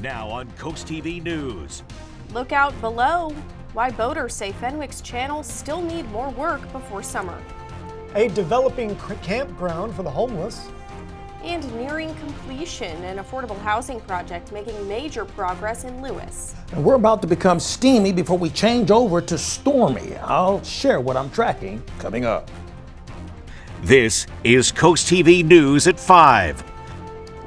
Now on CoastTV News. Look out below. Why boaters say Fenwick's channels still need more work before summer. A developing campground for the homeless. And nearing completion, an affordable housing project making major progress in Lewis. And we're about to become steamy before we change over to stormy. I'll share what I'm tracking coming up. This is CoastTV News at 5.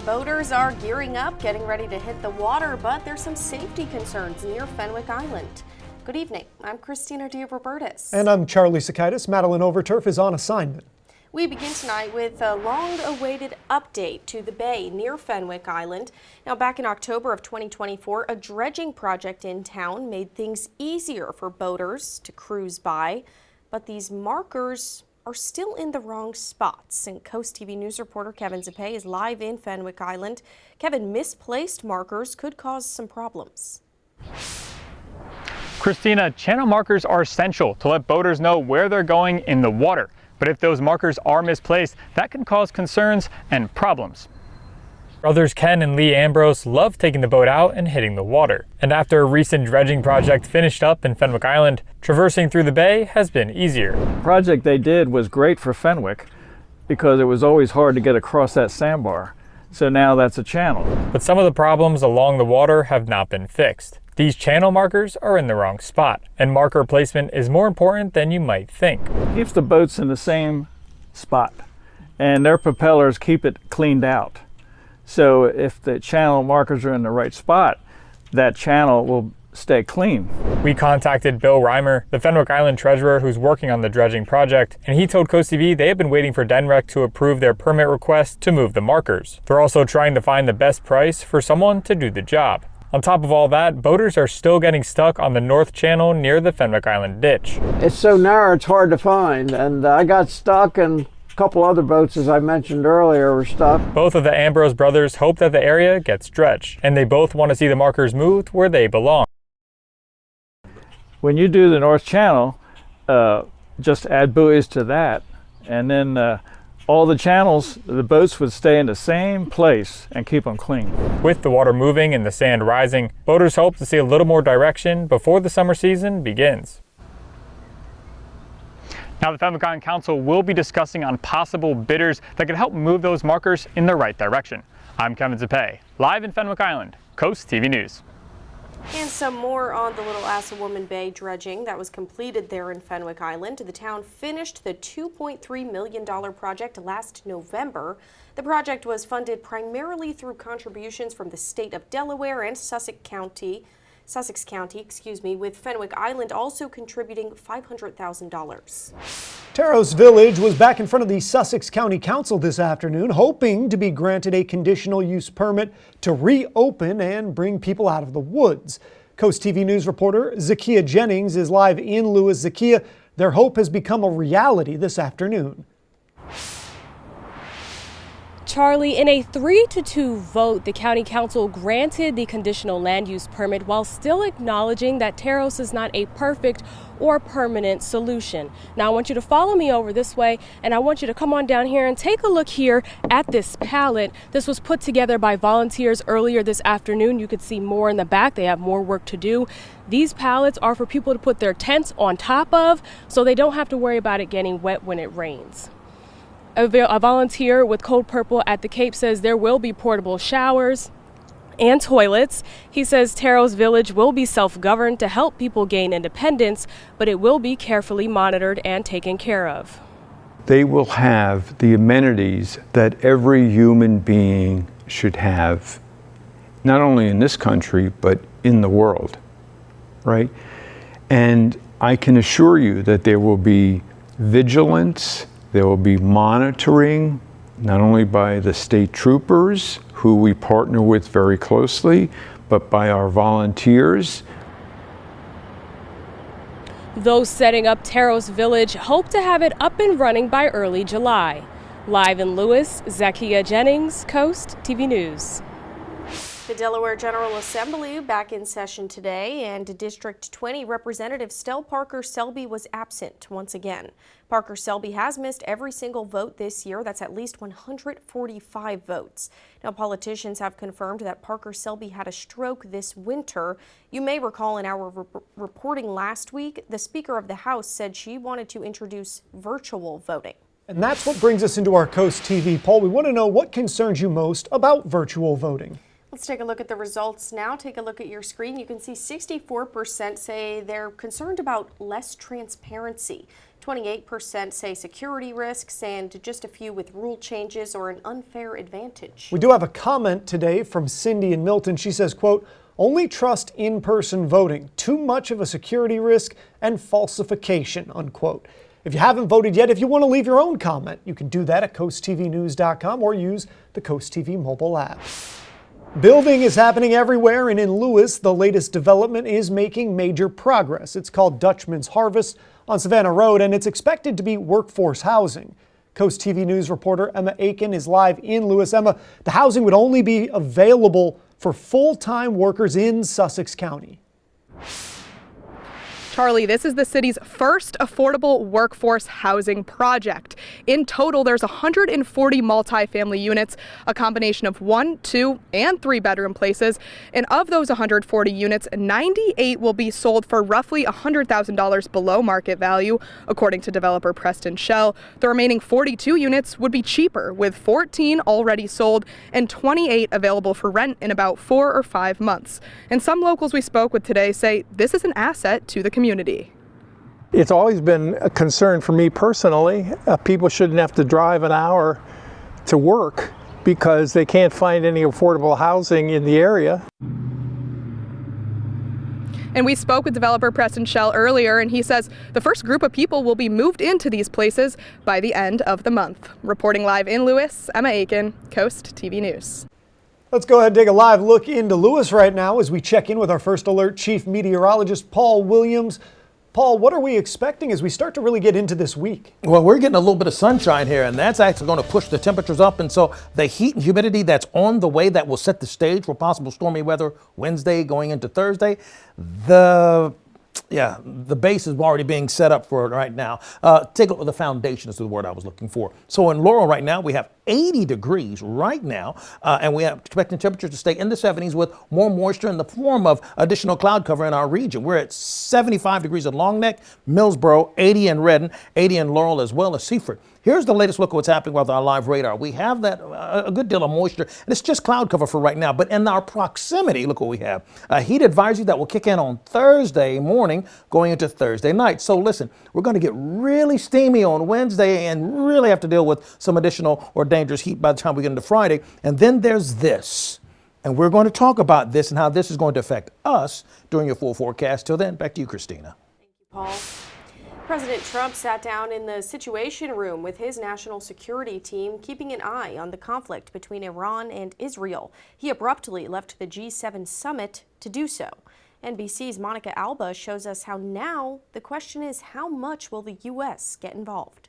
Boaters are gearing up, getting ready to hit the water, but there's some safety concerns near Fenwick Island. Good evening. I'm Christina DeRobertis. And I'm Charlie Sakaitis. Madeline Overturf is on assignment. We begin tonight with a long-awaited update to the bay near Fenwick Island. Now, back in October of 2024, a dredging project in town made things easier for boaters to cruise by, but these markers are still in the wrong spots. And CoastTV News reporter Kevin Zappe is live in Fenwick Island. Kevin, misplaced markers could cause some problems. Christina, channel markers are essential to let boaters know where they're going in the water. But if those markers are misplaced, that can cause concerns and problems. Brothers Ken and Lee Ambrose love taking the boat out and hitting the water. And after a recent dredging project finished up in Fenwick Island, traversing through the bay has been easier. The project they did was great for Fenwick because it was always hard to get across that sandbar. So now that's a channel. But some of the problems along the water have not been fixed. These channel markers are in the wrong spot, and marker placement is more important than you might think. Keeps the boats in the same spot, and their propellers keep it cleaned out. So if the channel markers are in the right spot, that channel will stay clean. We contacted Bill Reimer, the Fenwick Island treasurer who's working on the dredging project, and he told CoastTV they have been waiting for DNREC to approve their permit request to move the markers. They're also trying to find the best price for someone to do the job. On top of all that, boaters are still getting stuck on the North Channel near the Fenwick Island ditch. It's so narrow it's hard to find, and I got stuck, and a couple other boats, as I mentioned earlier, were stuck. Both of the Ambrose brothers hope that the area gets dredged, and they both want to see the markers moved where they belong. When you do the North Channel, just add buoys to that, and then all the channels, the boats would stay in the same place and keep them clean. With the water moving and the sand rising, boaters hope to see a little more direction before the summer season begins. Now, the Fenwick Island Council will be discussing on possible bidders that could help move those markers in the right direction. I'm Kevin Zappe, live in Fenwick Island, CoastTV News. And some more on the Little Assawoman Bay dredging that was completed there in Fenwick Island. The town finished the $2.3 million project last November. The project was funded primarily through contributions from the state of Delaware and Sussex County, with Fenwick Island also contributing $500,000. Taros Village was back in front of the Sussex County Council this afternoon, hoping to be granted a conditional use permit to reopen and bring people out of the woods. CoastTV News reporter Zakiya Jennings is live in Lewis. Zakiya, their hope has become a reality this afternoon. Charlie, in a 3-2 vote, the county council granted the conditional land use permit while still acknowledging that Taros is not a perfect or permanent solution. Now, I want you to follow me over this way, and I want you to come on down here and take a look here at this pallet. This was put together by volunteers earlier this afternoon. You could see more in the back. They have more work to do. These pallets are for people to put their tents on top of so they don't have to worry about it getting wet when it rains. A volunteer with Code Purple at the Cape says there will be portable showers and toilets. He says Taros Village will be self-governed to help people gain independence, but it will be carefully monitored and taken care of. They will have the amenities that every human being should have, not only in this country, but in the world, right? And I can assure you that there will be vigilance. There will be monitoring, not only by the state troopers, who we partner with very closely, but by our volunteers. Those setting up Taros Village hope to have it up and running by early July. Live in Lewis, Zakiya Jennings, CoastTV News. The Delaware General Assembly back in session today, and District 20 Representative Stell Parker Selby was absent once again. Parker Selby has missed every single vote this year. That's at least 145 votes. Now, politicians have confirmed that Parker Selby had a stroke this winter. You may recall in our reporting last week, the Speaker of the House said she wanted to introduce virtual voting. And that's what brings us into our Coast TV poll. We want to know what concerns you most about virtual voting. Let's take a look at the results now. Take a look at your screen. You can see 64% say they're concerned about less transparency. 28% say security risks, and just a few with rule changes or an unfair advantage. We do have a comment today from Cindy in Milton. She says, quote, "Only trust in-person voting. Too much of a security risk and falsification," unquote. If you haven't voted yet, if you want to leave your own comment, you can do that at coasttvnews.com or use the Coast TV mobile app. Building is happening everywhere, and in Lewis, the latest development is making major progress. It's called Dutchman's Harvest on Savannah Road, and it's expected to be workforce housing. Coast TV News reporter Emma Aiken is live in Lewis. Emma, the housing would only be available for full-time workers in Sussex County. Charlie, this is the city's first affordable workforce housing project. In total, there's 140 multifamily units, a combination of 1, 2, and 3 bedroom places. And of those 140 units, 98 will be sold for roughly $100,000 below market value, according to developer Preston Shell. The remaining 42 units would be cheaper, with 14 already sold and 28 available for rent in about 4 or 5 months. And some locals we spoke with today say this is an asset to the community. It's always been a concern for me personally. People shouldn't have to drive an hour to work because they can't find any affordable housing in the area. And we spoke with developer Preston Shell earlier, and he says the first group of people will be moved into these places by the end of the month. Reporting live in Lewis, Emma Aiken, Coast TV News. Let's go ahead and take a live look into Lewis right now as we check in with our First Alert Chief Meteorologist, Paul Williams. Paul, what are we expecting as we start to really get into this week? Well, we're getting a little bit of sunshine here, and that's actually going to push the temperatures up. And so the heat and humidity that's on the way, that will set the stage for possible stormy weather Wednesday going into Thursday. The base is already being set up for it right now. Take a look at the foundation is the word I was looking for. So in Laurel right now, we have 80 degrees right now, and we are expecting temperatures to stay in the 70s with more moisture in the form of additional cloud cover in our region. We're at 75 degrees at Long Neck, Millsboro, 80 in Redden, 80 in Laurel, as well as Seaford. Here's the latest look at what's happening with our live radar. We have that a good deal of moisture, and it's just cloud cover for right now. But in our proximity, look what we have. A heat advisory that will kick in on Thursday morning going into Thursday night. So listen, we're going to get really steamy on Wednesday and really have to deal with some additional or dangerous heat by the time we get into Friday. And then there's this. And we're going to talk about this and how this is going to affect us during your full forecast. Till then, back to you, Christina. Thank you, Paul. President Trump sat down in the Situation Room with his national security team, keeping an eye on the conflict between Iran and Israel. He abruptly left the G7 summit to do so. NBC's Monica Alba shows us how now the question is, how much will the U.S. get involved?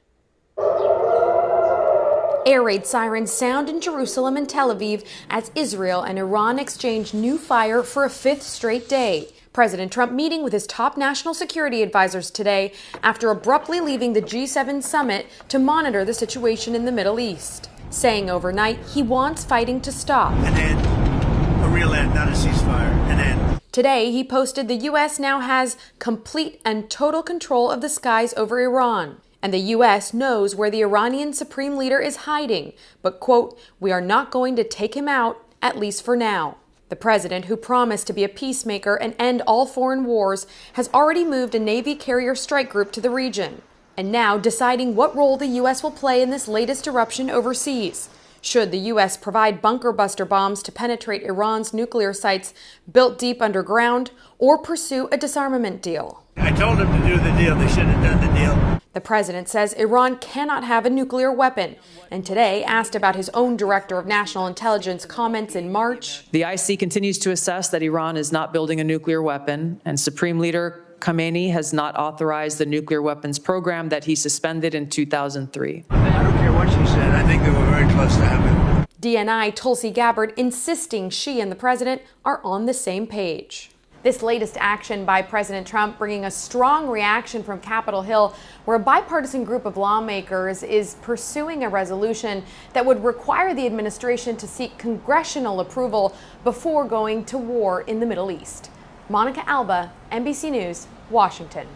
Air raid sirens sound in Jerusalem and Tel Aviv as Israel and Iran exchange new fire for a 5th straight day. President Trump meeting with his top national security advisors today after abruptly leaving the G7 summit to monitor the situation in the Middle East, saying overnight he wants fighting to stop. An end, a real end, not a ceasefire, an end. Today, he posted the U.S. now has complete and total control of the skies over Iran. And the U.S. knows where the Iranian supreme leader is hiding. But, quote, we are not going to take him out, at least for now. The president, who promised to be a peacemaker and end all foreign wars, has already moved a Navy carrier strike group to the region. And now deciding what role the U.S. will play in this latest eruption overseas. Should the U.S. provide bunker buster bombs to penetrate Iran's nuclear sites built deep underground, or pursue a disarmament deal? I told them to do the deal. They should have done the deal. The president says Iran cannot have a nuclear weapon, and today asked about his own director of national intelligence comments in March. The IC continues to assess that Iran is not building a nuclear weapon, and Supreme Leader Khamenei has not authorized the nuclear weapons program that he suspended in 2003. I don't care what she said. I think they were very close to having. DNI Tulsi Gabbard insisting she and the president are on the same page. This latest action by President Trump bringing a strong reaction from Capitol Hill, where a bipartisan group of lawmakers is pursuing a resolution that would require the administration to seek congressional approval before going to war in the Middle East. Monica Alba, NBC News, Washington.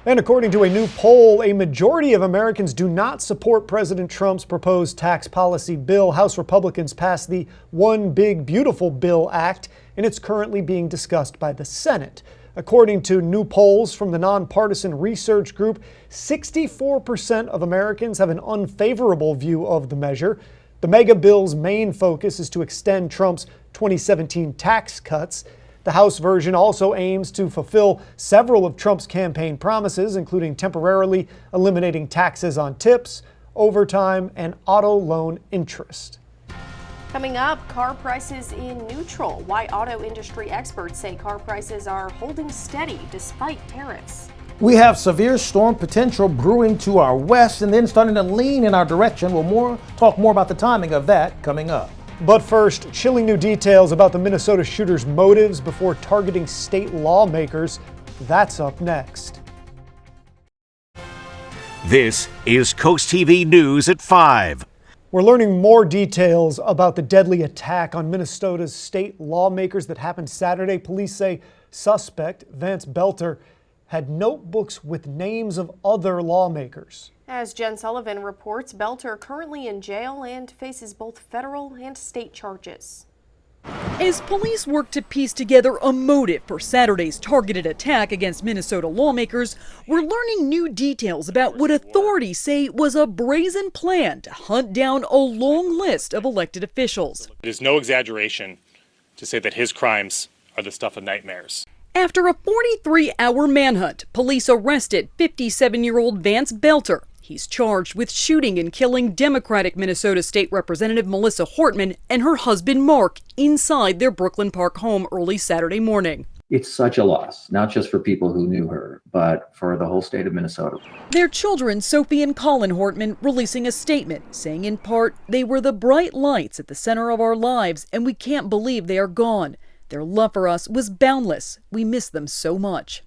And according to a new poll, a majority of Americans do not support President Trump's proposed tax policy bill. House Republicans passed the One Big Beautiful Bill Act, and it's currently being discussed by the Senate. According to new polls from the nonpartisan research group, 64% of Americans have an unfavorable view of the measure. The mega bill's main focus is to extend Trump's 2017 tax cuts. The House version also aims to fulfill several of Trump's campaign promises, including temporarily eliminating taxes on tips, overtime, and auto loan interest. Coming up, car prices in neutral. Why auto industry experts say car prices are holding steady despite tariffs. We have severe storm potential brewing to our west and then starting to lean in our direction. We'll talk more about the timing of that coming up. But first, chilling new details about the Minnesota shooter's motives before targeting state lawmakers. That's up next. This is Coast TV News at 5. We're learning more details about the deadly attack on Minnesota's state lawmakers that happened Saturday. Police say suspect Vance Belter had notebooks with names of other lawmakers. As Jen Sullivan reports, Belter currently in jail and faces both federal and state charges. As police work to piece together a motive for Saturday's targeted attack against Minnesota lawmakers, we're learning new details about what authorities say was a brazen plan to hunt down a long list of elected officials. It is no exaggeration to say that his crimes are the stuff of nightmares. After a 43-hour manhunt, police arrested 57-year-old Vance Belter. He's charged with shooting and killing Democratic Minnesota State Representative Melissa Hortman and her husband Mark inside their Brooklyn Park home early Saturday morning. It's such a loss, not just for people who knew her, but for the whole state of Minnesota. Their children, Sophie and Colin Hortman, releasing a statement saying in part, "They were the bright lights at the center of our lives, and we can't believe they are gone. Their love for us was boundless. We miss them so much."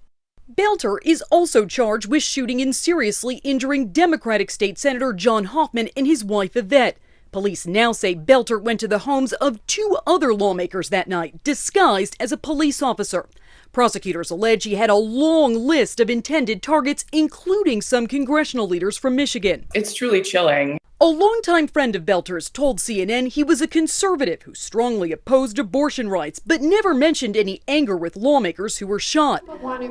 Belter is also charged with shooting and seriously injuring Democratic State Senator John Hoffman and his wife Yvette. Police now say Belter went to the homes of 2 other lawmakers that night, disguised as a police officer. Prosecutors allege he had a long list of intended targets, including some congressional leaders from Michigan. It's truly chilling. A longtime friend of Belter's told CNN he was a conservative who strongly opposed abortion rights, but never mentioned any anger with lawmakers who were shot.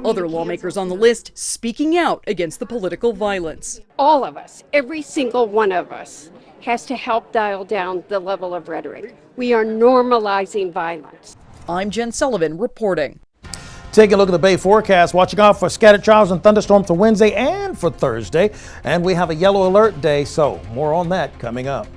Other lawmakers on the list speaking out against the political violence. All of us, every single one of us, has to help dial down the level of rhetoric. We are normalizing violence. I'm Jen Sullivan reporting. Taking a look at the Bay forecast, watching out for scattered showers and thunderstorms for Wednesday and for Thursday. And we have a yellow alert day, so more on that coming up.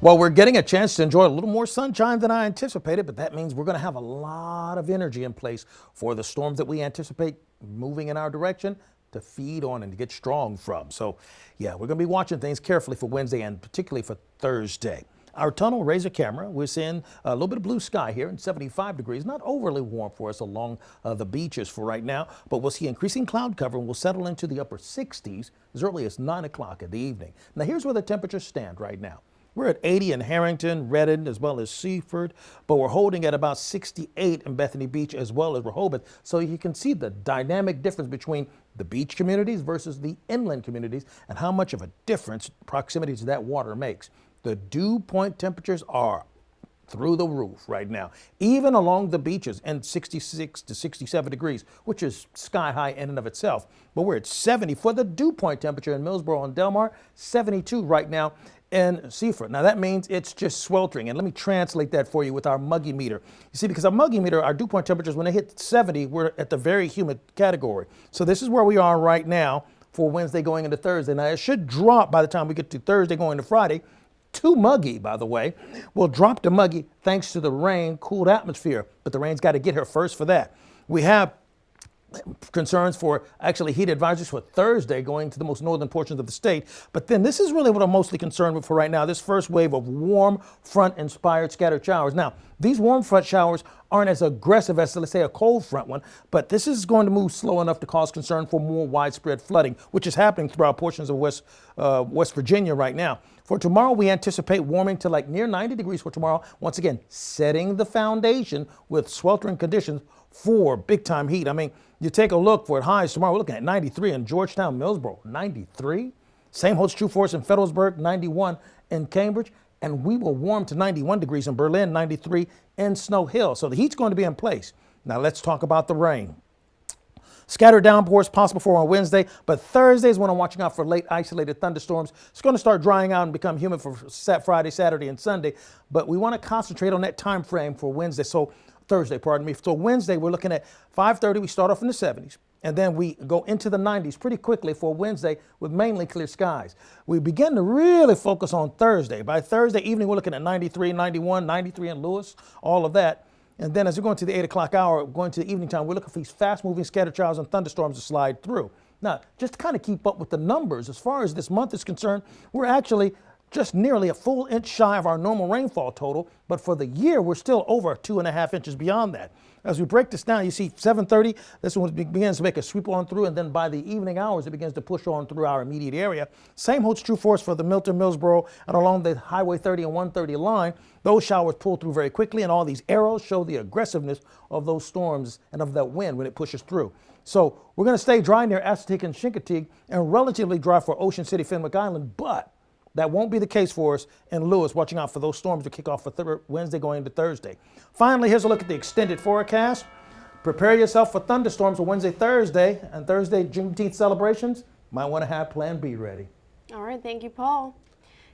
Well, we're getting a chance to enjoy a little more sunshine than I anticipated, but that means we're going to have a lot of energy in place for the storms that we anticipate moving in our direction to feed on and to get strong from. So, yeah, we're going to be watching things carefully for Wednesday and particularly for Thursday. Our tunnel razor camera, we're seeing a little bit of blue sky here and 75 degrees. Not overly warm for us along the beaches for right now, but we'll see increasing cloud cover and we'll settle into the upper 60s as early as 9 o'clock in the evening. Now here's where the temperatures stand right now. We're at 80 in Harrington, Redden, as well as Seaford, but we're holding at about 68 in Bethany Beach as well as Rehoboth. So you can see the dynamic difference between the beach communities versus the inland communities and how much of a difference proximity to that water makes. The dew point temperatures are through the roof right now, even along the beaches, and 66 to 67 degrees, which is sky high in and of itself. But we're at 70 for the dew point temperature in Millsboro and Delmar, 72 right now in Seaford. Now that means it's just sweltering, and let me translate that for you with our muggy meter. You see, because our muggy meter, our dew point temperatures, when they hit 70, we're at the very humid category. So this is where we are right now for Wednesday going into Thursday. Now it should drop by the time we get to Thursday going to Friday. Too muggy, by the way. We'll drop to muggy thanks to the rain, cooled atmosphere, but the rain's got to get here first for that. We have concerns for actually heat advisories for Thursday going to the most northern portions of the state. But then this is really what I'm mostly concerned with for right now, this first wave of warm front-inspired scattered showers. Now, these warm front showers aren't as aggressive as, let's say, a cold front one, but this is going to move slow enough to cause concern for more widespread flooding, which is happening throughout portions of West Virginia right now. For tomorrow, we anticipate warming to like near 90 degrees for tomorrow. Once again, setting the foundation with sweltering conditions for big-time heat. I mean, you take a look for highs tomorrow, we're looking at 93 in Georgetown, Millsboro, 93. Same holds true for us in Fredericksburg, 91 in Cambridge. And we will warm to 91 degrees in Berlin, 93 in Snow Hill. So the heat's going to be in place. Now let's talk about the rain. Scattered downpours possible for on Wednesday, but Thursday is when I'm watching out for late isolated thunderstorms. It's going to start drying out and become humid for Friday, Saturday, and Sunday. But we want to concentrate on that time frame for Wednesday. Thursday, pardon me. So Wednesday, we're looking at 5:30. We start off in the 70s, and then we go into the 90s pretty quickly for Wednesday with mainly clear skies. We begin to really focus on Thursday. By Thursday evening, we're looking at 93, 91, 93 in Lewis, all of that. And then as we're going to the 8 o'clock hour, going to the evening time, we're looking for these fast-moving scattered showers and thunderstorms to slide through. Now, just to kind of keep up with the numbers, as far as this month is concerned, we're actually just nearly a full inch shy of our normal rainfall total, but for the year, we're still over 2.5 inches beyond that. As we break this down, you see 7:30, this one begins to make a sweep on through, and then by the evening hours, it begins to push on through our immediate area. Same holds true for us for the Milton, Millsboro, and along the Highway 30 and 130 line. Those showers pull through very quickly, and all these arrows show the aggressiveness of those storms and of that wind when it pushes through. So we're going to stay dry near Assateague and Chincoteague and relatively dry for Ocean City, Fenwick Island, but that won't be the case for us in Lewis, watching out for those storms to kick off for Wednesday going into Thursday. Finally, here's a look at the extended forecast. Prepare yourself for thunderstorms on Wednesday, Thursday, and Thursday Juneteenth celebrations. Might want to have Plan B ready. All right, thank you, Paul.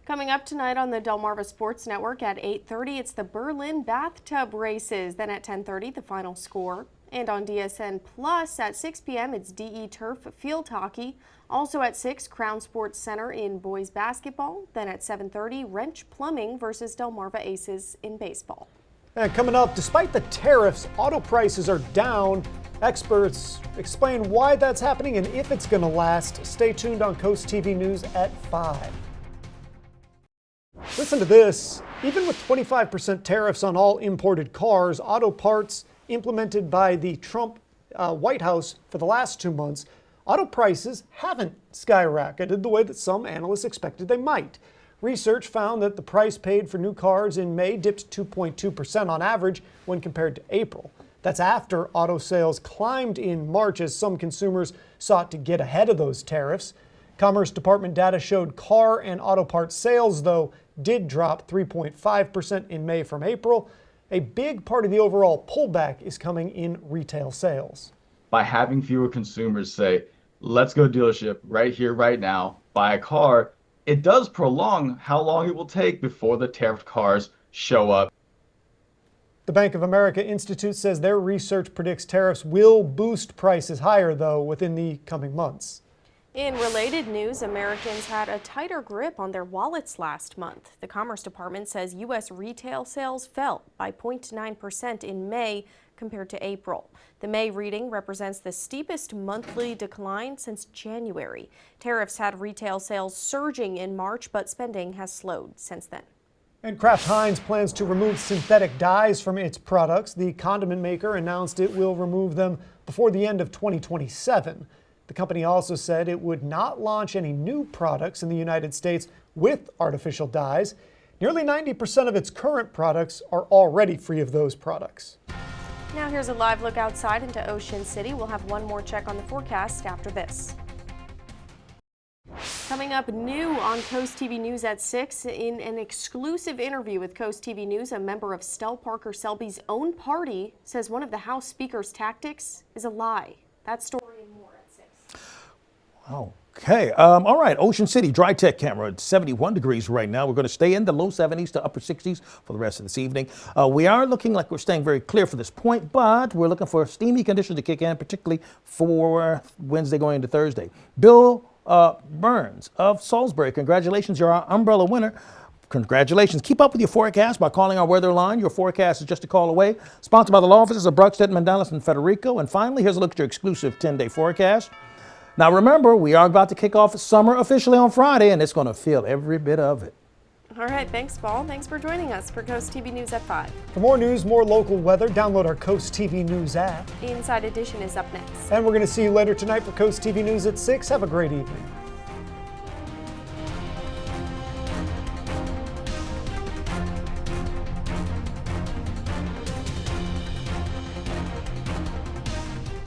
Coming up tonight on the Delmarva Sports Network at 8:30, it's the Berlin bathtub races. Then at 10:30, the final score. And on DSN Plus at 6 p.m., it's DE Turf Field Hockey. Also at 6, Crown Sports Center in boys basketball. Then at 7:30, Wrench Plumbing versus Delmarva Aces in baseball. And coming up, despite the tariffs, auto prices are down. Experts explain why that's happening and if it's going to last. Stay tuned on Coast TV News at 5. Listen to this. Even with 25% tariffs on all imported cars, auto parts implemented by the Trump White House for the last 2 months, auto prices haven't skyrocketed the way that some analysts expected they might. Research found that the price paid for new cars in May dipped 2.2% on average when compared to April. That's after auto sales climbed in March as some consumers sought to get ahead of those tariffs. Commerce Department data showed car and auto parts sales, though, did drop 3.5% in May from April. A big part of the overall pullback is coming in retail sales. By having fewer consumers say, let's go dealership right here, right now, buy a car, it does prolong how long it will take before the tariffed cars show up. The Bank of America Institute says their research predicts tariffs will boost prices higher, though, within the coming months. In related news, Americans had a tighter grip on their wallets last month. The Commerce Department says U.S. retail sales fell by 0.9% in May compared to April. The May reading represents the steepest monthly decline since January. Tariffs had retail sales surging in March, but spending has slowed since then. And Kraft Heinz plans to remove synthetic dyes from its products. The condiment maker announced it will remove them before the end of 2027. The company also said it would not launch any new products in the United States with artificial dyes. Nearly 90% of its current products are already free of those products. Now here's a live look outside into Ocean City. We'll have one more check on the forecast after this. Coming up new on Coast TV News at 6, in an exclusive interview with Coast TV News, a member of Stell Parker Selby's own party says one of the House Speaker's tactics is a lie. That story and more at 6. Okay. All right. Ocean City dry tech camera at 71 degrees right now. We're going to stay in the low 70s to upper 60s for the rest of this evening. We are looking like we're staying very clear for this point, but we're looking for steamy conditions to kick in, particularly for Wednesday going into Thursday. Bill Burns of Salisbury, congratulations. You're our umbrella winner. Congratulations. Keep up with your forecast by calling our weather line. Your forecast is just a call away. Sponsored by the law offices of Bruckstedt, Mandalis, and Federico. And finally, here's a look at your exclusive 10-day forecast. Now remember, we are about to kick off summer officially on Friday, and it's going to feel every bit of it. All right, thanks, Paul. Thanks for joining us for Coast TV News at 5. For more news, more local weather, download our Coast TV News app. The Inside Edition is up next. And we're going to see you later tonight for Coast TV News at 6. Have a great evening.